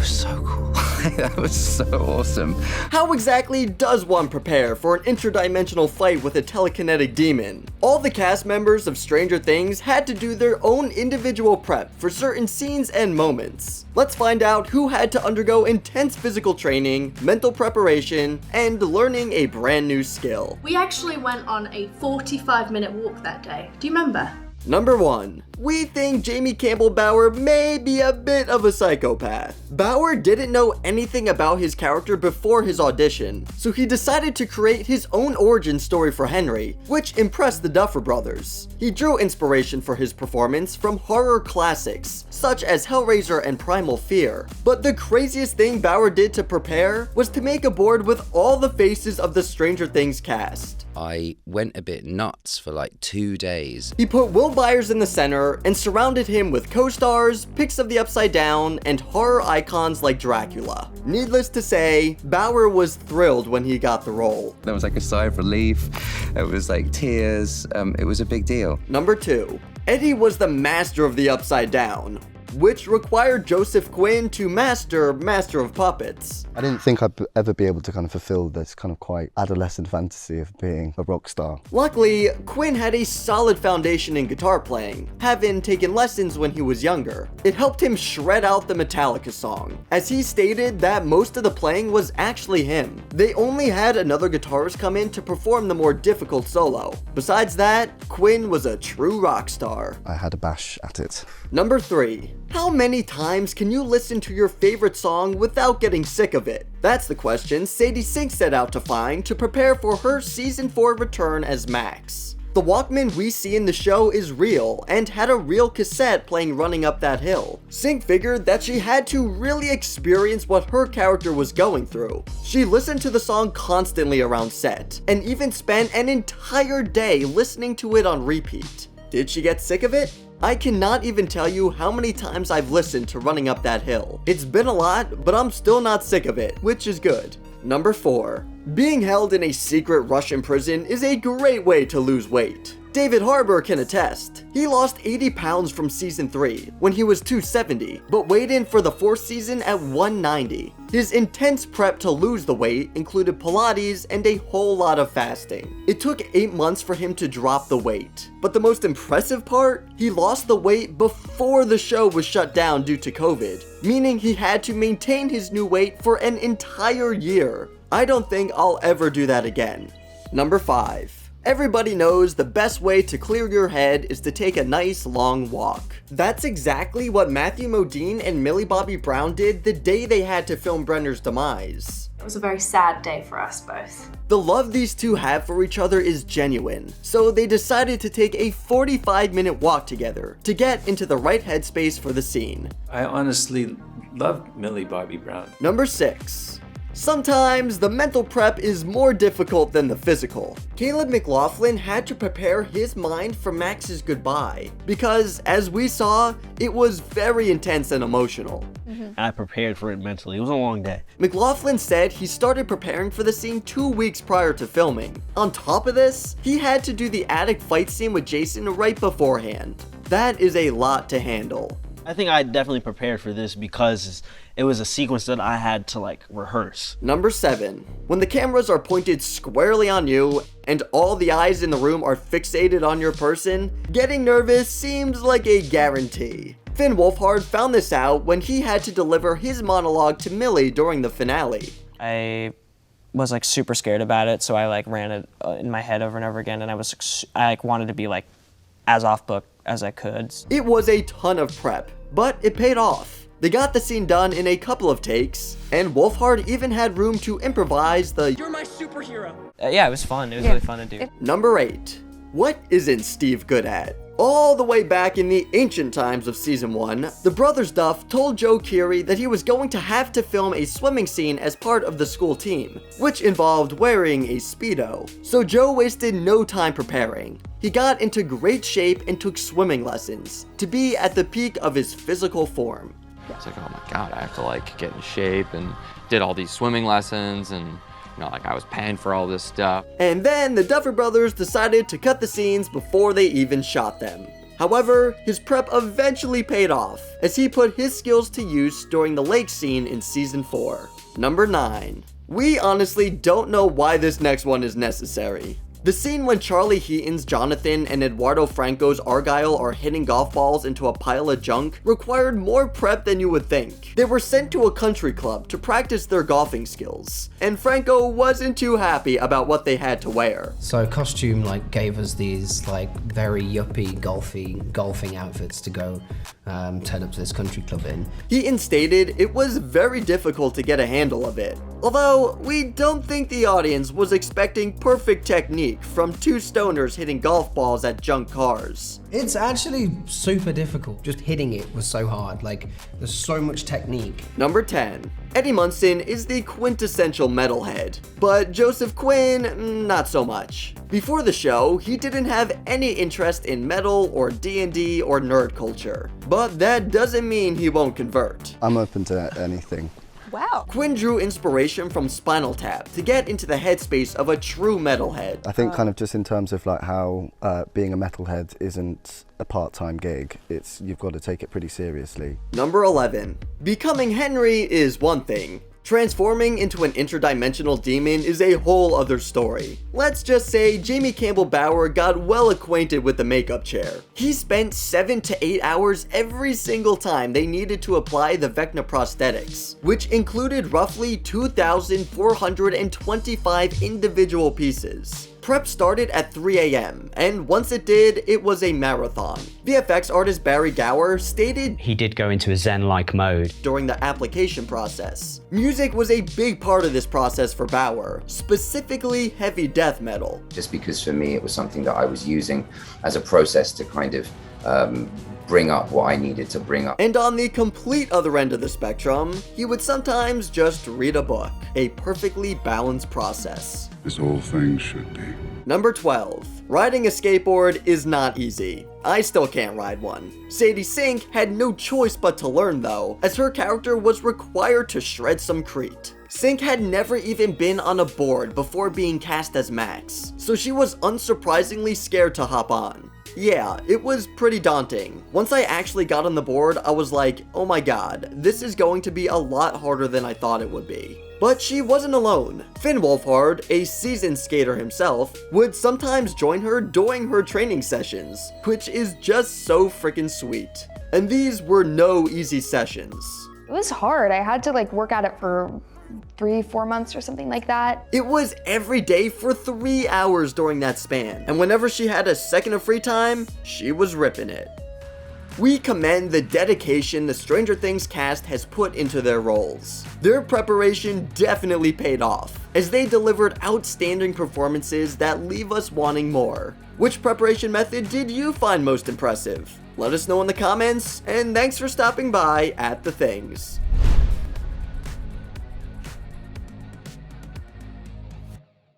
was so cool. That was so awesome. How exactly does one prepare for an interdimensional fight with a telekinetic demon? All the cast members of Stranger Things had to do their own individual prep for certain scenes and moments. Let's find out who had to undergo intense physical training, mental preparation, and learning a brand new skill. We actually went on a 45-minute walk that day. Do you remember? Number 1. We think Jamie Campbell Bower may be a bit of a psychopath. Bower didn't know anything about his character before his audition, so he decided to create his own origin story for Henry, which impressed the Duffer Brothers. He drew inspiration for his performance from horror classics, such as Hellraiser and Primal Fear. But the craziest thing Bower did to prepare was to make a board with all the faces of the Stranger Things cast. I went a bit nuts for like 2 days. He put Will Byers in the center and surrounded him with co-stars, pics of the Upside Down, and horror icons like Dracula. Needless to say, Bower was thrilled when he got the role. There was like a sigh of relief. It was like tears. It was a big deal. Number 2. Eddie was the master of the Upside Down, which required Joseph Quinn to master Master of Puppets. I didn't think I'd ever be able to kind of fulfill this kind of quite adolescent fantasy of being a rock star. Luckily, Quinn had a solid foundation in guitar playing, having taken lessons when he was younger. It helped him shred out the Metallica song, as he stated that most of the playing was actually him. They only had another guitarist come in to perform the more difficult solo. Besides that, Quinn was a true rock star. I had a bash at it. Number 3. How many times can you listen to your favorite song without getting sick of it? That's the question Sadie Sink set out to find to prepare for her season 4 return as Max. The Walkman we see in the show is real and had a real cassette playing Running Up That Hill. Sink figured that she had to really experience what her character was going through. She listened to the song constantly around set, and even spent an entire day listening to it on repeat. Did she get sick of it? I cannot even tell you how many times I've listened to Running Up That Hill. It's been a lot, but I'm still not sick of it, which is good. Number 4. Being held in a secret Russian prison is a great way to lose weight. David Harbour can attest. He lost 80 pounds from season 3 when he was 270, but weighed in for the 4th season at 190. His intense prep to lose the weight included Pilates and a whole lot of fasting. It took 8 months for him to drop the weight. But the most impressive part, he lost the weight before the show was shut down due to COVID, meaning he had to maintain his new weight for an entire year. I don't think I'll ever do that again. Number 5. Everybody knows the best way to clear your head is to take a nice long walk. That's exactly what Matthew Modine and Millie Bobby Brown did the day they had to film Brenner's demise. It was a very sad day for us both. The love these two have for each other is genuine, so they decided to take a 45-minute walk together to get into the right headspace for the scene. I honestly loved Millie Bobby Brown. Number 6. Sometimes the mental prep is more difficult than the physical. Caleb McLaughlin had to prepare his mind for Max's goodbye because, as we saw, it was very intense and emotional. I prepared for it mentally. It was a long day. McLaughlin said he started preparing for the scene 2 weeks prior to filming. On top of this, he had to do the attic fight scene with Jason right beforehand. That is a lot to handle. I think I definitely prepared for this because it was a sequence that I had to rehearse. Number 7. When the cameras are pointed squarely on you and all the eyes in the room are fixated on your person, getting nervous seems like a guarantee. Finn Wolfhard found this out when he had to deliver his monologue to Millie during the finale. I was super scared about it, so I ran it in my head over and over again, and I wanted to be as off book as I could. It was a ton of prep, but it paid off. They got the scene done in a couple of takes, and Wolfhard even had room to improvise the "You're my superhero." Yeah, it was fun. It was really fun to do. Number 8. What isn't Steve good at? All the way back in the ancient times of season 1, the brothers Duff told Joe Keery that he was going to have to film a swimming scene as part of the school team, which involved wearing a Speedo. So Joe wasted no time preparing. He got into great shape and took swimming lessons to be at the peak of his physical form. It's oh my God, I have to get in shape, and did all these swimming lessons, and I was paying for all this stuff. And then the Duffer Brothers decided to cut the scenes before they even shot them. However, his prep eventually paid off, as he put his skills to use during the lake scene in Season 4. Number 9. We honestly don't know why this next one is necessary. The scene when Charlie Heaton's Jonathan and Eduardo Franco's Argyle are hitting golf balls into a pile of junk required more prep than you would think. They were sent to a country club to practice their golfing skills, and Franco wasn't too happy about what they had to wear. So costume gave us these very yuppie golfing outfits to go turn up to this country club in. Heaton stated it was very difficult to get a handle of it, although we don't think the audience was expecting perfect technique from two stoners hitting golf balls at junk cars. It's actually super difficult. Just hitting it was so hard. There's so much technique. Number 10. Eddie Munson is the quintessential metalhead, but Joseph Quinn, not so much. Before the show, he didn't have any interest in metal or D&D or nerd culture, but that doesn't mean he won't convert. I'm open to anything. Wow. Quinn drew inspiration from Spinal Tap to get into the headspace of a true metalhead. I think kind of just in terms of how being a metalhead isn't a part-time gig, you've got to take it pretty seriously. Number 11. Becoming Henry is one thing. Transforming into an interdimensional demon is a whole other story. Let's just say Jamie Campbell Bower got well acquainted with the makeup chair. He spent 7 to 8 hours every single time they needed to apply the Vecna prosthetics, which included roughly 2,425 individual pieces. Prep started at 3 a.m., and once it did, it was a marathon. VFX artist Barry Gower stated he did go into a zen-like mode during the application process. Music was a big part of this process for Bower, specifically heavy death metal. Just because for me it was something that I was using as a process to kind of bring up what I needed to bring up. And on the complete other end of the spectrum, he would sometimes just read a book, a perfectly balanced process. As all things should be. Number 12. Riding a skateboard is not easy. I still can't ride one. Sadie Sink had no choice but to learn though, as her character was required to shred some Crete. Sink had never even been on a board before being cast as Max, so she was unsurprisingly scared to hop on. Yeah, it was pretty daunting. Once I actually got on the board, I was like, oh my god, this is going to be a lot harder than I thought it would be. But she wasn't alone. Finn Wolfhard, a seasoned skater himself, would sometimes join her during her training sessions, which is just so freaking sweet. And these were no easy sessions. It was hard. I had to work at it for 3-4 months or something like that. It was every day for 3 hours during that span, and whenever she had a second of free time, she was ripping it. We commend the dedication the Stranger Things cast has put into their roles. Their preparation definitely paid off, as they delivered outstanding performances that leave us wanting more. Which preparation method did you find most impressive? Let us know in the comments, and thanks for stopping by at The Things.